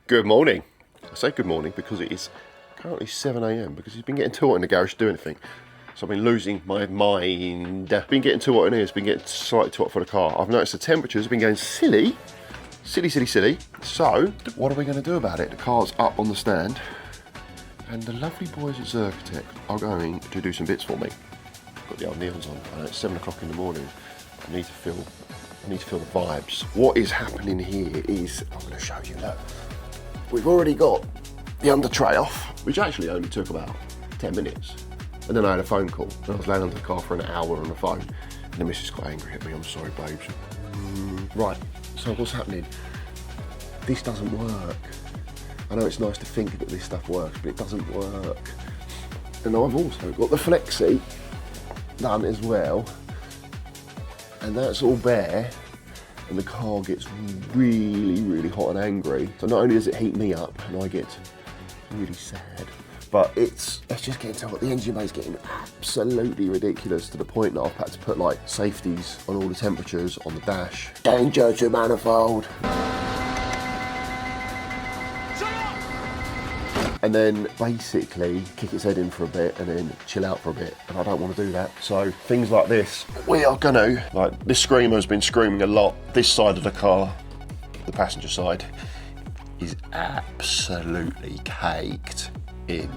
Good morning. I say good morning because it is currently 7 AM because he's been getting too hot in the garage to do anything. So I've been losing my mind. Been getting too hot in here, it's been getting slightly too hot for the car. I've noticed the temperatures have been going silly. So, what are we going to do about it? The car's up on the stand and the lovely boys at Zerkatech are going to do some bits for me. Got the old neons on, it's 7 o'clock in the morning. I need to feel the vibes. What is happening here is, I'm going to show you, look. We've already got the under tray off, which actually only took about 10 minutes. And then I had a phone call. And I was laying under the car for an hour on the phone. And the missus got angry at me. I'm sorry, babes. Right, so what's happening? This doesn't work. I know it's nice to think that this stuff works, but it doesn't work. And I've also got the Flexi done as well. And that's all bare. And the car gets really, really hot and angry. So not only does it heat me up and I get really sad, but it's just getting too hot. The engine bay is getting absolutely ridiculous to the point that I've had to put like safeties on all the temperatures on the dash. Danger to manifold. And then basically kick its head in for a bit and then chill out for a bit, and I don't want to do that. So things like this, we are gonna, like, this screamer's been screaming a lot. This side of the car, the passenger side, is absolutely caked in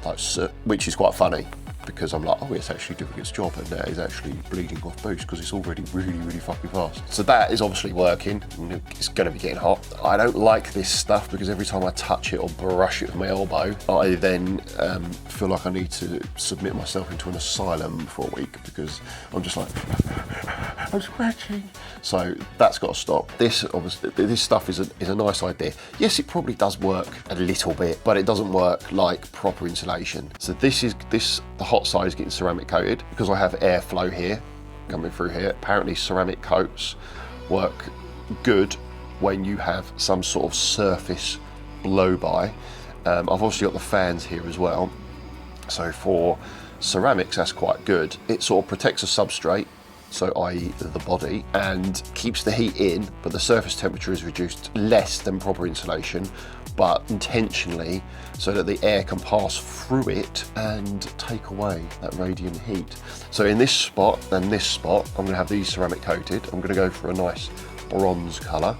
like soot, which is quite funny because I'm like, oh, it's actually doing its job, and that is actually bleeding off boost because it's already really, really fucking fast. So that is obviously working, and it's gonna be getting hot. I don't like this stuff because every time I touch it or brush it with my elbow, I then feel like I need to submit myself into an asylum for a week because I'm just like, I'm scratching. So that's got to stop. This, obviously, this stuff is a nice idea. Yes, it probably does work a little bit, but it doesn't work like proper insulation. So the hot side is getting ceramic coated because I have airflow here coming through here. Apparently ceramic coats work good when you have some sort of surface blow by. I've obviously got the fans here as well. So for ceramics, that's quite good. It sort of protects the substrate, so i.e. the body, and keeps the heat in, but the surface temperature is reduced less than proper insulation, but intentionally so that the air can pass through it and take away that radiant heat. So in this spot and this spot, I'm gonna have these ceramic coated. I'm gonna go for a nice bronze color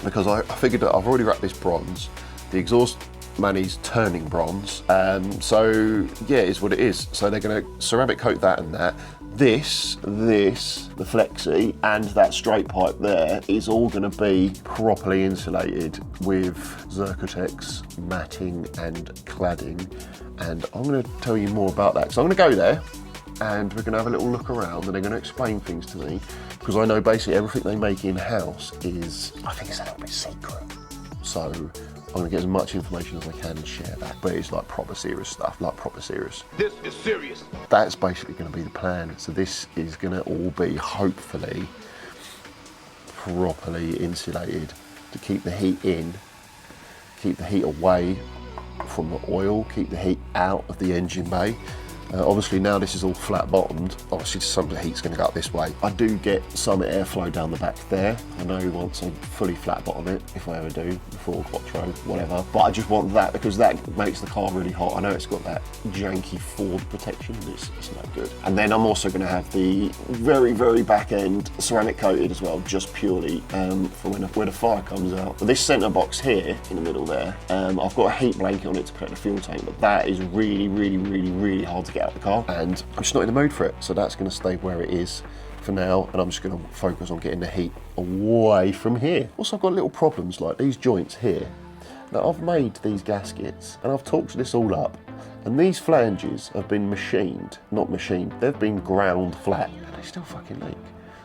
because I figured that I've already wrapped this bronze. The exhaust Manny's turning bronze, so yeah, it's what it is. So they're gonna ceramic coat that and that. This, the Flexi, and that straight pipe there is all going to be properly insulated with Zerkatech's matting and cladding, and I'm going to tell you more about that. So I'm going to go there and we're going to have a little look around and they're going to explain things to me because I know basically everything they make in-house is, I think it's a little bit secret. So I'm going to get as much information as I can and share that, but it's like proper serious stuff, like proper serious. This is serious. That's basically going to be the plan. So this is going to all be, hopefully, properly insulated to keep the heat in, keep the heat away from the oil, keep the heat out of the engine bay. Obviously now this is all flat bottomed, obviously some of the heat's going to go up this way. I do get some airflow down the back there. I know once I fully flat bottom it, if I ever do, before Quattro, whatever. But I just want that because that makes the car really hot. I know it's got that janky Ford protection, it's not good. And then I'm also going to have the very, very back end ceramic coated as well, just purely for when the fire comes out. But this centre box here in the middle there, I've got a heat blanket on it to protect the fuel tank, but that is really, really, really, really hard to get out of the car, and I'm just not in the mood for it, so that's going to stay where it is for now, and I'm just going to focus on getting the heat away from here. Also, I've got little problems like these joints here. Now, I've made these gaskets and I've torqued this all up, and these flanges have been not machined, they've been ground flat, and they still fucking leak.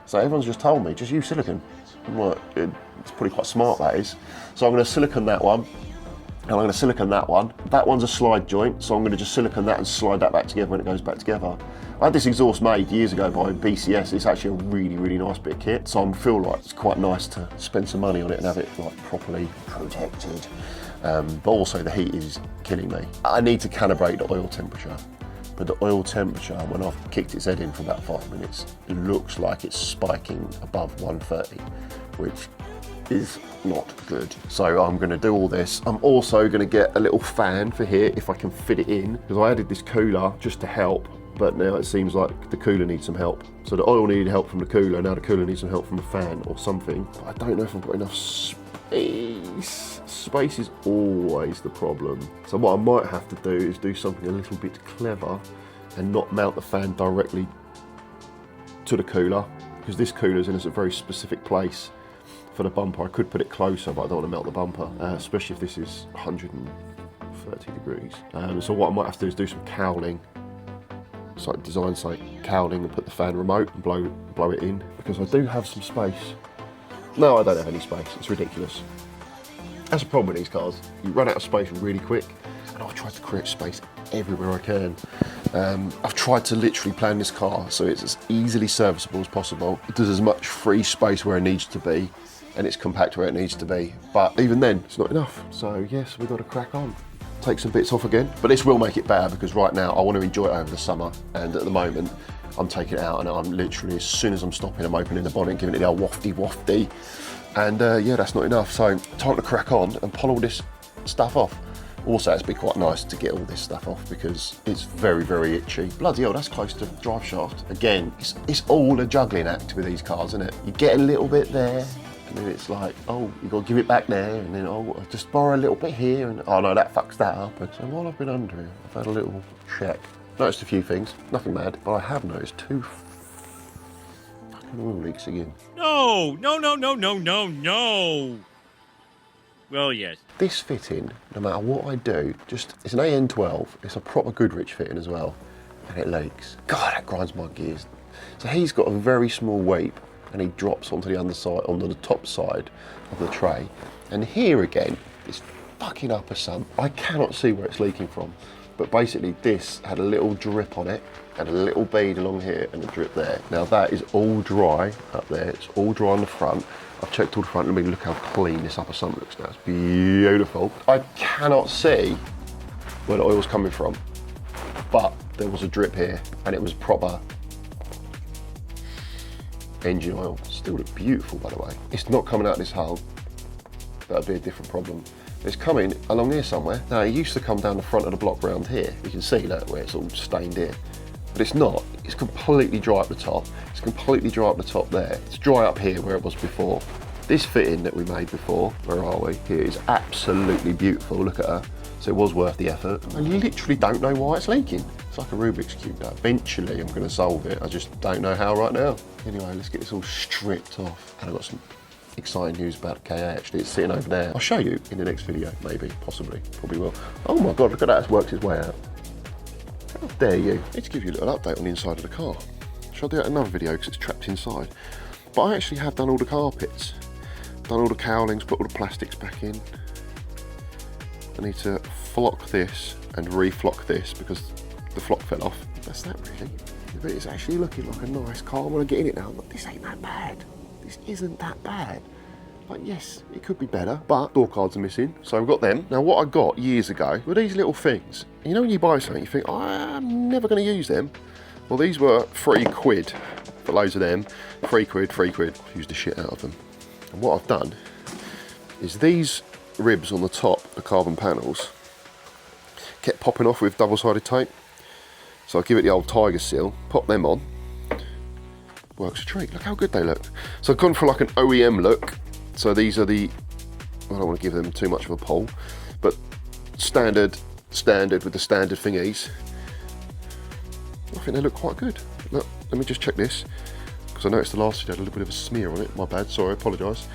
So everyone's just told me, just use silicone. I'm like, it's probably quite smart, that is. So I'm going to silicone that one, and I'm going to silicone that one. That one's a slide joint, so I'm going to just silicone that and slide that back together when it goes back together. I had this exhaust made years ago by BCS. It's actually a really, really nice bit of kit, so I feel like it's quite nice to spend some money on it and have it like properly protected. But also the heat is killing me. I need to calibrate the oil temperature, but the oil temperature, when I've kicked its head in for about 5 minutes, it looks like it's spiking above 130, which is not good. So I'm going to do all this. I'm also going to get a little fan for here if I can fit it in, because I added this cooler just to help, but now it seems like the cooler needs some help. So the oil needed help from the cooler, now the cooler needs some help from the fan or something. But I don't know if I've got enough space. Space is always the problem. So what I might have to do is do something a little bit clever and not mount the fan directly to the cooler, because this cooler's in a very specific place for the bumper. I could put it closer, but I don't want to melt the bumper, especially if this is 130 degrees. So what I might have to do is do some cowling. So design something cowling and put the fan remote and blow it in, because I do have some space. No, I don't have any space. It's ridiculous. That's a problem with these cars. You run out of space really quick, and I've tried to create space everywhere I can. I've tried to literally plan this car so it's as easily serviceable as possible. It does as much free space where it needs to be, and it's compact where it needs to be. But even then, it's not enough. So yes, we've got to crack on. Take some bits off again. But this will make it better, because right now I want to enjoy it over the summer, and at the moment I'm taking it out and I'm literally, as soon as I'm stopping, I'm opening the bonnet, giving it the old wafty. And yeah, that's not enough. So time to crack on and pull all this stuff off. Also, it's been quite nice to get all this stuff off, because it's very, very itchy. Bloody hell, that's close to drive shaft. Again, it's all a juggling act with these cars, isn't it? You get a little bit there, and then it's like, oh, you've got to give it back there, and then, oh, just borrow a little bit here, and oh no, that fucks that up. And so while I've been under here, I've had a little check. Noticed a few things, nothing mad, but I have noticed 2 fucking oil leaks again. No. Well, yes. This fitting, no matter what I do, it's an AN12, it's a proper Goodrich fitting as well, and it leaks. God, that grinds my gears. So he's got a very small weep, and he drops onto the underside, onto the top side of the tray. And here again, this fucking upper sump, I cannot see where it's leaking from, but basically this had a little drip on it, and a little bead along here, and a drip there. Now that is all dry up there, it's all dry on the front. I've checked all the front, and I mean, look how clean this upper sump looks now, it's beautiful. I cannot see where the oil's coming from, but there was a drip here, and it was proper engine oil. Still look beautiful, by the way. It's not coming out this hole. That'd be a different problem. It's coming along here somewhere. Now, it used to come down the front of the block round here. You can see that where it's all stained here. But it's not. It's completely dry up the top. It's completely dry up the top there. It's dry up here where it was before. This fitting that we made before, where are we? Here is absolutely beautiful. Look at her. So it was worth the effort. I literally don't know why it's leaking. It's like a Rubik's Cube. Eventually I'm going to solve it. I just don't know how right now. Anyway, let's get this all stripped off. And I've got some exciting news about KA actually. It's sitting over there. I'll show you in the next video, maybe, possibly, probably will. Oh my God, look at that, it's worked its way out. How dare you? I need to give you a little update on the inside of the car. Shall I do that in another video because it's trapped inside? But I actually have done all the carpets, done all the cowlings, put all the plastics back in. I need to flock this and reflock this because the flock fell off. That's that really. But it's actually looking like a nice car when I get in it now. Look, this ain't that bad. This isn't that bad. Like, yes, it could be better, but door cards are missing, so I've got them. Now, what I got years ago were these little things. You know when you buy something, you think, oh, I'm never going to use them. Well, these were £3 for loads of them. £3, used the shit out of them. And what I've done is these ribs on the top, the carbon panels, kept popping off with double-sided tape. So I give it the old tiger seal, pop them on. Works a treat. Look how good they look. So I've gone for like an OEM look. So these are the, I don't want to give them too much of a pull, but standard with the standard thingies. I think they look quite good. Look, let me just check this, because I noticed the last video had a little bit of a smear on it. My bad, sorry, I apologise.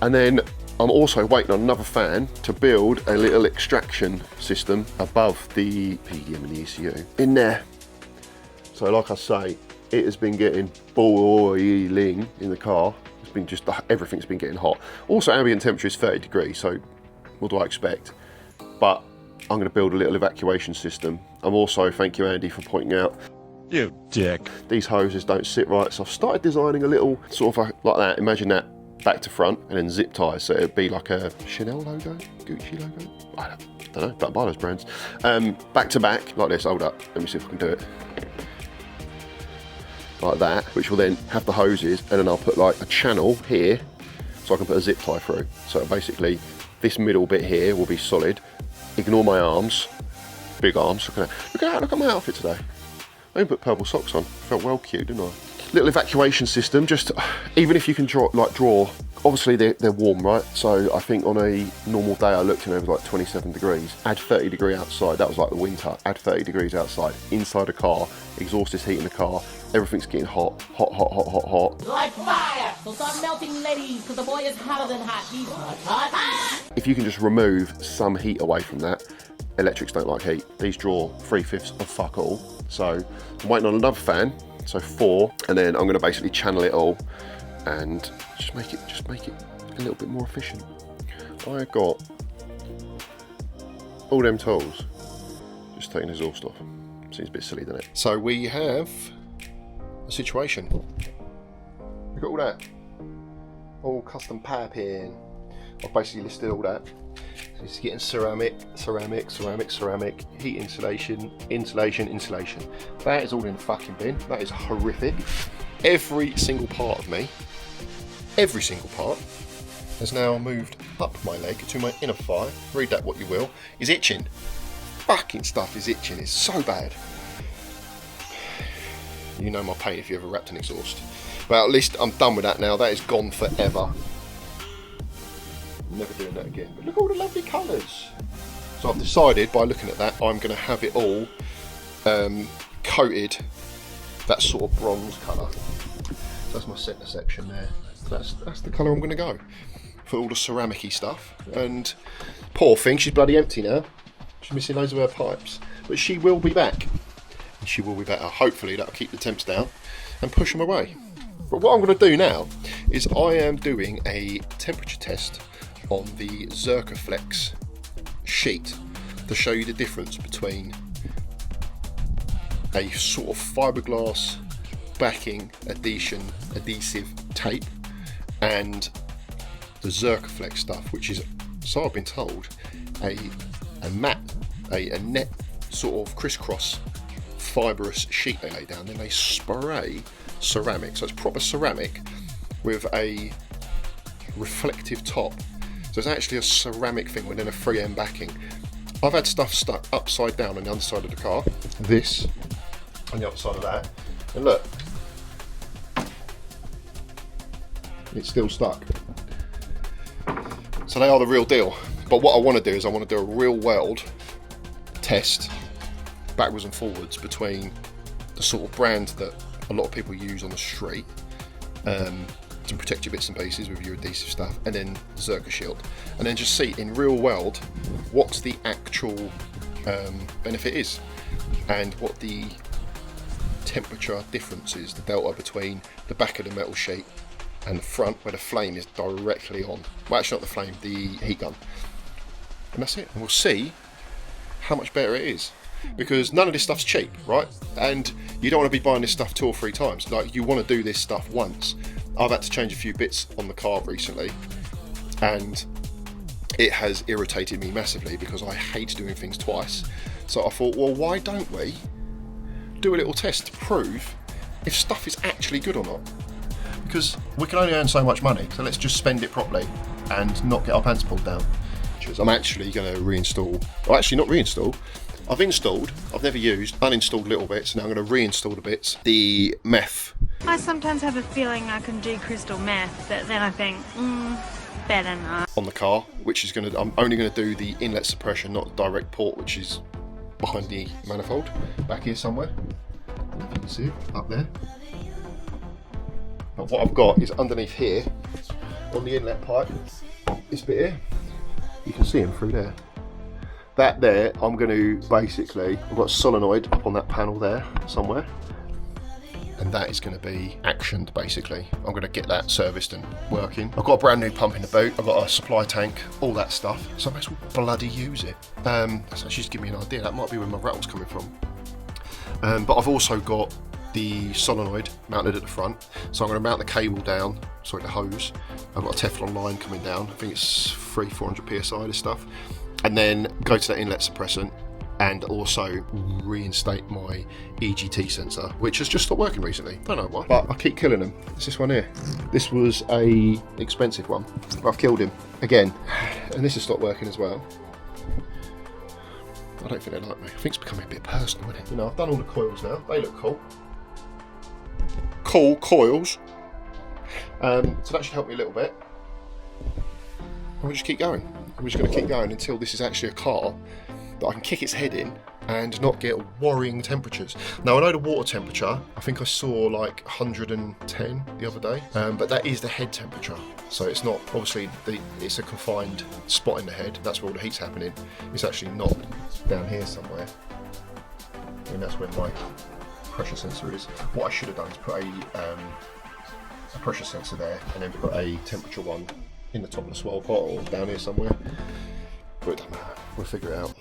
And then I'm also waiting on another fan to build a little extraction system above the PDM and the ECU in there. So like I say, it has been getting boiling in the car. It's been just, everything's been getting hot. Also, ambient temperature is 30 degrees, so what do I expect? But I'm going to build a little evacuation system. I'm also, thank you Andy for pointing out, you dick, these hoses don't sit right, so I've started designing a little sort of like that. Imagine that back to front and then zip ties, so it'd be like a Chanel logo, Gucci logo, I don't know, don't buy those brands. Back to back like this. Hold up, let me see if I can do it like that, which will then have the hoses, and then I'll put like a channel here so I can put a zip tie through. So basically, this middle bit here will be solid. Ignore my arms, big arms. Look at my outfit today. I even put purple socks on. Felt well cute, didn't I? Little evacuation system. Just even if you can draw. Obviously they're warm, right? So I think on a normal day I looked and it was like 27 degrees. Add 30 degree outside. That was like the winter. Add 30 degrees outside. Inside a car, exhaust is heating the car. Everything's getting hot. Like fire! So start melting, ladies, because the boy is hotter than hot. He's hot. If you can just remove some heat away from that, electrics don't like heat. These draw 3/5 of fuck all. So I'm waiting on another fan, so 4, and then I'm going to basically channel it all and just make it a little bit more efficient. I got all them tools. Just taking the exhaust off. Seems a bit silly, doesn't it? So we have a situation. Look at all that. All custom piping. I've basically listed all that. So it's getting ceramic, heat insulation. That is all in the fucking bin. That is horrific. Every single part of me, every single part, has now moved up my leg to my inner thigh. Read that what you will. Is itching. Fucking stuff is itching. It's so bad. You know my pain if you ever wrapped an exhaust. But at least I'm done with that now. That is gone forever. Never doing that again. But look at all the lovely colours. So I've decided by looking at that, I'm going to have it all coated that sort of bronze colour. That's my centre section there. That's the colour I'm going to go for all the ceramic-y stuff. And poor thing, she's bloody empty now. She's missing loads of her pipes. But she will be back. And she will be better. Hopefully that'll keep the temps down and push them away. But what I'm going to do now is I am doing a temperature test on the Zerkaflex sheet to show you the difference between a sort of fiberglass backing adhesive tape and the Zerkaflex stuff, which is, so I've been told, a net sort of crisscross fibrous sheet they lay down, then they spray ceramic, so it's proper ceramic with a reflective top. So it's actually a ceramic thing within a 3M backing. I've had stuff stuck upside down on the underside of the car, this on the other side of that, and look, it's still stuck. So they are the real deal. But what I want to do is I want to do a real world test backwards and forwards between the sort of brand that a lot of people use on the street to protect your bits and pieces with your adhesive stuff, and then Zerka Shield, and then just see in real world what the actual benefit is and what the temperature difference is, the delta between the back of the metal sheet and the front where the flame is directly on. Well, actually not the flame, the heat gun. And that's it. And we'll see how much better it is. Because none of this stuff's cheap, right? And you don't want to be buying this stuff 2 or 3 times. Like, you want to do this stuff once. I've had to change a few bits on the car recently, and it has irritated me massively because I hate doing things twice. So I thought, well, why don't we do a little test to prove if stuff is actually good or not? Because we can only earn so much money, so let's just spend it properly and not get our pants pulled down. I'm actually going to reinstall, or actually not reinstall, I've installed, I've never used, uninstalled little bits, now I'm going to reinstall the bits. The meth. I sometimes have a feeling I can do crystal meth, but then I think, better not. On the car, which is going to, I'm only going to do the inlet suppression, not the direct port, which is behind the manifold, back here somewhere. I don't know if you can see it, up there. But what I've got is underneath here, on the inlet pipe, this bit here, you can see them through there. That there, I'm going to basically, I've got a solenoid up on that panel there somewhere, and that is going to be actioned basically. I'm going to get that serviced and working. I've got a brand new pump in the boot, I've got a supply tank, all that stuff, so I may as well bloody use it. That's actually just give me an idea, that might be where my rattle's coming from. But I've also got the solenoid mounted at the front, so I'm going to mount the cable down, sorry, the hose. I've got a Teflon line coming down, I think it's 400 psi, this stuff. And then go to that inlet suppressant, and also reinstate my EGT sensor, which has just stopped working recently. Don't know why, but I keep killing them. It's this one here. This was a expensive one. I've killed him again, and this has stopped working as well. I don't think they like me. I think it's becoming a bit personal, isn't it? You know, I've done all the coils now. They look cool. Cool coils. So that should help me a little bit. And we'll just keep going. We're just going to keep going until this is actually a car that I can kick its head in and not get worrying temperatures. Now I know the water temperature, I think I saw like 110 the other day, but that is the head temperature. So it's not, obviously it's a confined spot in the head, that's where all the heat's happening. It's actually not down here somewhere. I mean, that's where my pressure sensor is. What I should have done is put a pressure sensor there and then put a temperature one in the top of the swirl pot or down here somewhere. But it doesn't matter, we'll figure it out.